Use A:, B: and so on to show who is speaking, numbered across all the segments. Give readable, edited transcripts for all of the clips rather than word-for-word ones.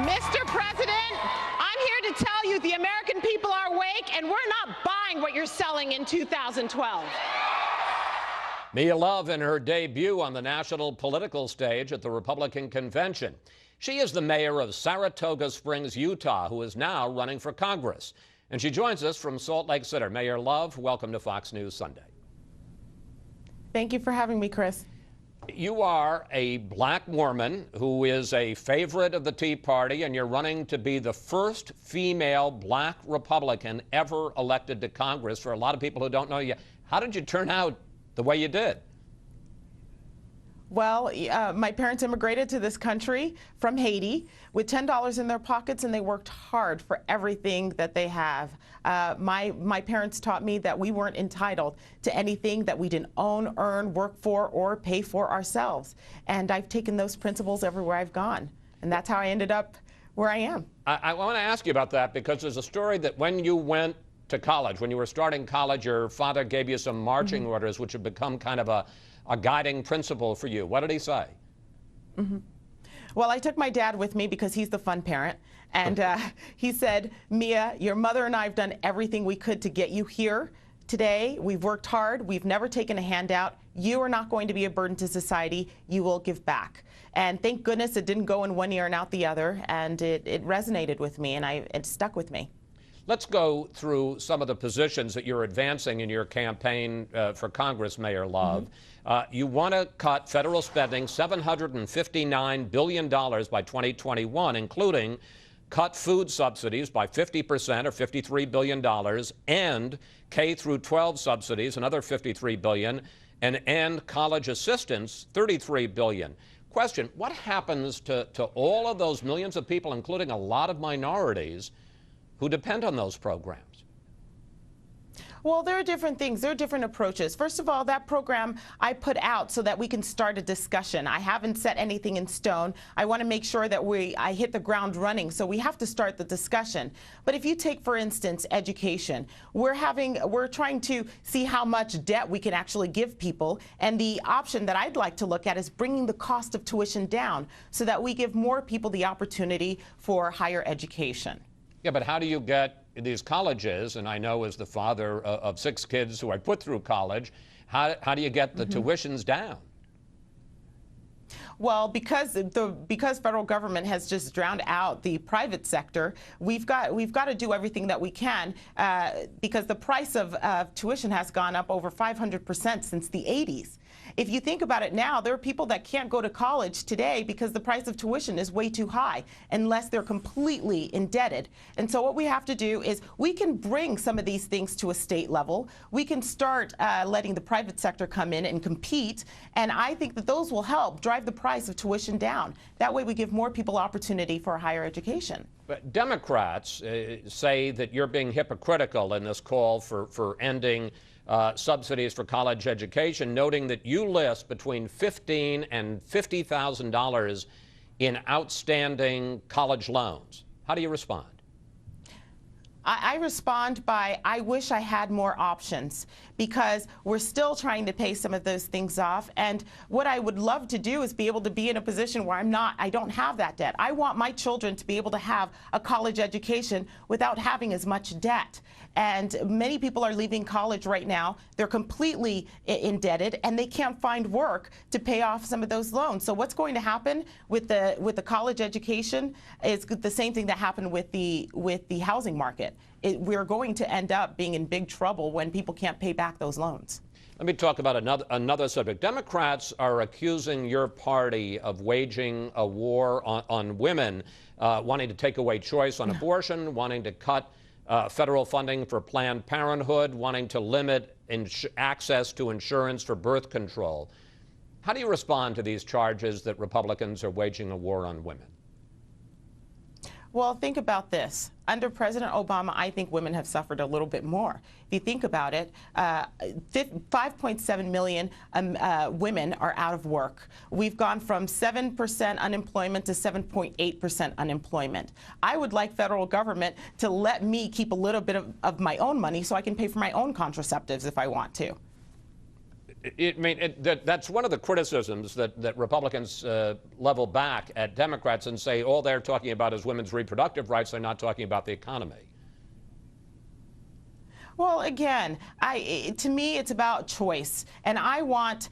A: Mr. President, I'm here to tell you the American people are awake, and we're not buying what you're selling in 2012.
B: Mia Love in her debut on the national political stage at the Republican convention. She is the mayor of Saratoga Springs, Utah, who is now running for Congress. And she joins us from Salt Lake City. Mayor Love, welcome to Fox News Sunday.
C: Thank you for having me, Chris.
B: You are a black woman who is a favorite of the Tea Party, and you're running to be the first female black Republican ever elected to Congress. For a lot of people who don't know you, how did you turn out the way you did?
C: Well, my parents immigrated to this country from Haiti with $10 in their pockets, and they worked hard for everything that they have. My parents taught me that we weren't entitled to anything that we didn't own, earn, work for, or pay for ourselves. And I've taken those principles everywhere I've gone. And that's how I ended up where I am.
B: I want to ask you about that because there's a story that when you went to college, when you were starting college, your father gave you some marching orders, which have become kind of a guiding principle for you. What did he say?
C: Well, I took my dad with me because he's the fun parent. And he said, Mia, your mother and I have done everything we could to get you here today. We've worked hard. We've never taken a handout. You are not going to be a burden to society. You will give back. And thank goodness it didn't go in one ear and out the other. And it resonated with me, and it stuck with me.
B: Let's go through some of the positions that you're advancing in your campaign for Congress, Mayor Love. You want to cut federal spending $759 billion by 2021, including cut food subsidies by 50% or $53 billion, and K through 12 subsidies, another $53 billion, and end college assistance, $33 billion. Question, what happens to all of those millions of people, including a lot of minorities, who depend on those programs?
C: Well, there are different things. There are different approaches. First of all, that program I put out so that we can start a discussion. I haven't set anything in stone. I want to make sure that I hit the ground running, so we have to start the discussion. But if you take, for instance, education, we're trying to see how much debt we can actually give people, and the option that I'd like to look at is bringing the cost of tuition down so that we give more people the opportunity for higher education.
B: Yeah, but how do you get these colleges, and I know as the father of 6 kids who I put through college, how do you get the tuitions down?
C: Well, because federal government has just drowned out the private sector, we've got to do everything that we can because the price of tuition has gone up over 500% since the 80s. If you think about it now, there are people that can't go to college today because the price of tuition is way too high unless they're completely indebted. And so what we have to do is we can bring some of these things to a state level. We can start letting the private sector come in and compete. And I think that those will help drive the price of tuition down. That way we give more people opportunity for higher education.
B: But Democrats say that you're being hypocritical in this call for ending subsidies for college education, noting that you list between $15,000 and $50,000 in outstanding college loans. How do you respond?
C: I respond by, I wish I had more options because we're still trying to pay some of those things off. And what I would love to do is be able to be in a position where I don't have that debt. I want my children to be able to have a college education without having as much debt. And many people are leaving college right now. They're completely indebted and they can't find work to pay off some of those loans. So what's going to happen with the college education is the same thing that happened with the housing market. We're going to end up being in big trouble when people can't pay back those loans.
B: Let me talk about another subject. Democrats are accusing your party of waging a war on women, wanting to take away choice on abortion, wanting to cut federal funding for Planned Parenthood, wanting to limit access to insurance for birth control. How do you respond to these charges that Republicans are waging a war on women?
C: Well, think about this. Under President Obama, I think women have suffered a little bit more. If you think about it, 5.7 million women are out of work. We've gone from 7% unemployment to 7.8% unemployment. I would like federal government to let me keep a little bit of my own money so I can pay for my own contraceptives if I want to.
B: That's one of the criticisms that Republicans level back at Democrats and say all they're talking about is women's reproductive rights. They're not talking about the economy.
C: Well, again, to me, it's about choice, and I want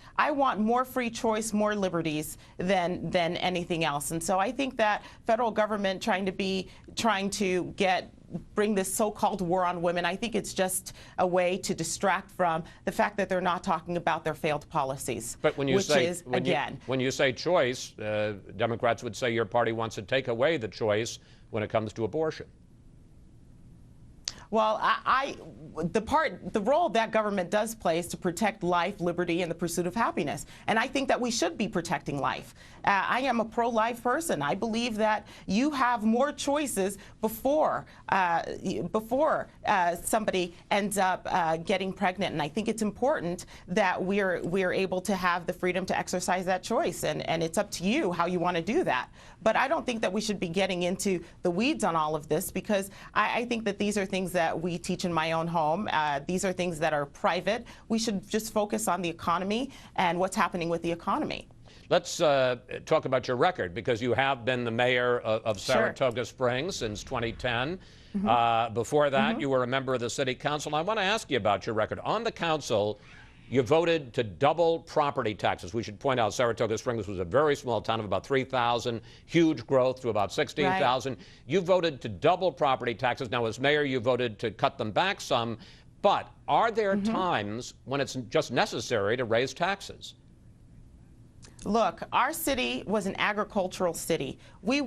C: more free choice, more liberties than anything else. And so I think that federal government trying to bring this so-called war on women, I think it's just a way to distract from the fact that they're not talking about their failed policies.
B: But when you when you say choice, Democrats would say your party wants to take away the choice when it comes to abortion.
C: Well, the role that government does play is to protect life, liberty, and the pursuit of happiness. And I think that we should be protecting life. I am a pro-life person. I believe that you have more choices before somebody ends up getting pregnant. And I think it's important that we're able to have the freedom to exercise that choice. And it's up to you how you want to do that. But I don't think that we should be getting into the weeds on all of this, because I think that these are things that we teach in my own home. These are things that are private. We should just focus on the economy and what's happening with the economy.
B: Let's talk about your record, because you have been the mayor of Saratoga Springs since 2010. Before that, you were a member of the city council. I want to ask you about your record. On the council, you voted to double property taxes. We should point out Saratoga Springs was a very small town of about 3,000, huge growth to about 16,000. Right. You voted to double property taxes. Now, as mayor, you voted to cut them back some. But are there times when it's just necessary to raise taxes?
C: Look, our city was an agricultural city. We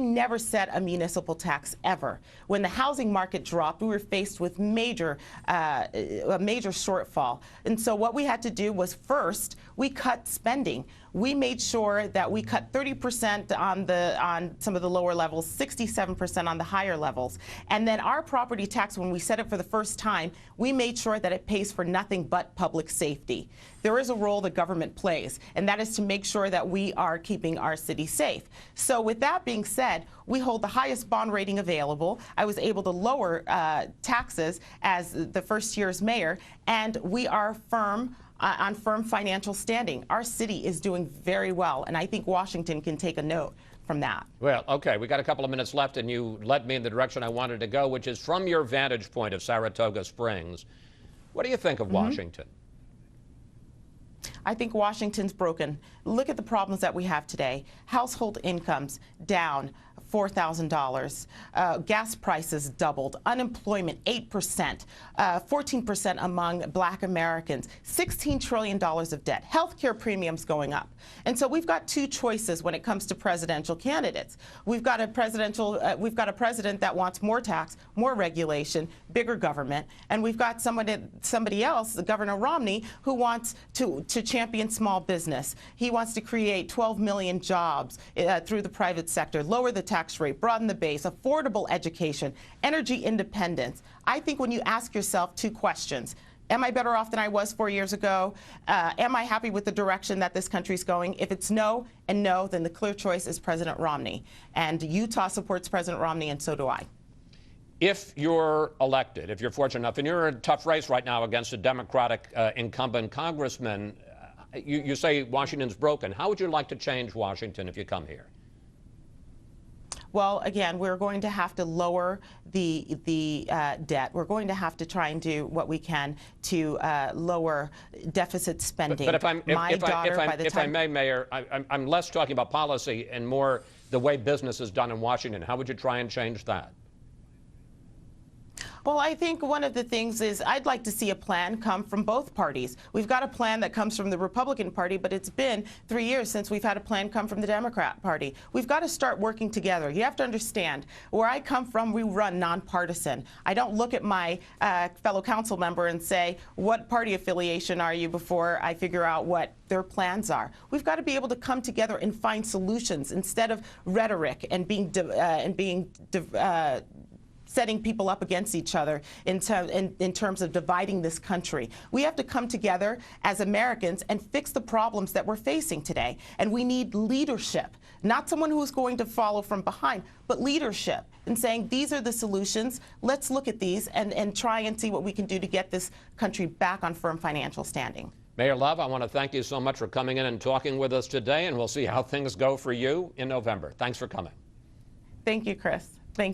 C: never set a municipal tax ever. When the housing market dropped, we were faced with a major shortfall. And so what we had to do was, first, we cut spending. We made sure that we cut 30% on some of the lower levels, 67% on the higher levels. And then our property tax, when we set it for the first time, we made sure that it pays for nothing but public safety. There is a role the government plays, and that is to make sure that we are keeping our city safe. So with that being said, we hold the highest bond rating available. I was able to lower taxes as the first year's mayor, and we are on firm financial standing. Our city is doing very well, and I think Washington can take a note from that.
B: Well, okay, we got a couple of minutes left, and you led me in the direction I wanted to go, which is from your vantage point of Saratoga Springs. What do you think of Washington?
C: I think Washington's broken. Look at the problems that we have today. Household incomes down $4,000. Gas prices doubled. Unemployment 8%. 14% among Black Americans. $16 trillion of debt. Healthcare premiums going up. And so we've got two choices when it comes to presidential candidates. We've got a president that wants more tax, more regulation, bigger government, and we've got somebody else, Governor Romney, who wants to champion small business. He wants to create 12 million jobs through the private sector, lower the tax rate, broaden the base, affordable education, energy independence. I think when you ask yourself two questions, am I better off than I was 4 years ago? Am I happy with the direction that this country's going? If it's no and no, then the clear choice is President Romney. And Utah supports President Romney, and so do I.
B: If you're elected, if you're fortunate enough, and you're in a tough race right now against a Democratic incumbent congressman, you say Washington's broken. How would you like to change Washington if you come here?
C: Well, again, we're going to have to lower the debt. We're going to have to try and do what we can to lower deficit spending.
B: But if I may, Mayor, I'm less talking about policy and more the way business is done in Washington. How would you try and change that?
C: Well, I think one of the things is I'd like to see a plan come from both parties. We've got a plan that comes from the Republican Party, but it's been 3 years since we've had a plan come from the Democrat Party. We've got to start working together. You have to understand, where I come from, we run nonpartisan. I don't look at my fellow council member and say, what party affiliation are you, before I figure out what their plans are. We've got to be able to come together and find solutions instead of rhetoric and setting people up against each other in terms of dividing this country. We have to come together as Americans and fix the problems that we're facing today. And we need leadership, not someone who's going to follow from behind, but leadership, and saying these are the solutions. Let's look at these and try and see what we can do to get this country back on firm financial standing.
B: Mayor Love, I want to thank you so much for coming in and talking with us today, and we'll see how things go for you in November. Thanks for coming.
C: Thank you, Chris.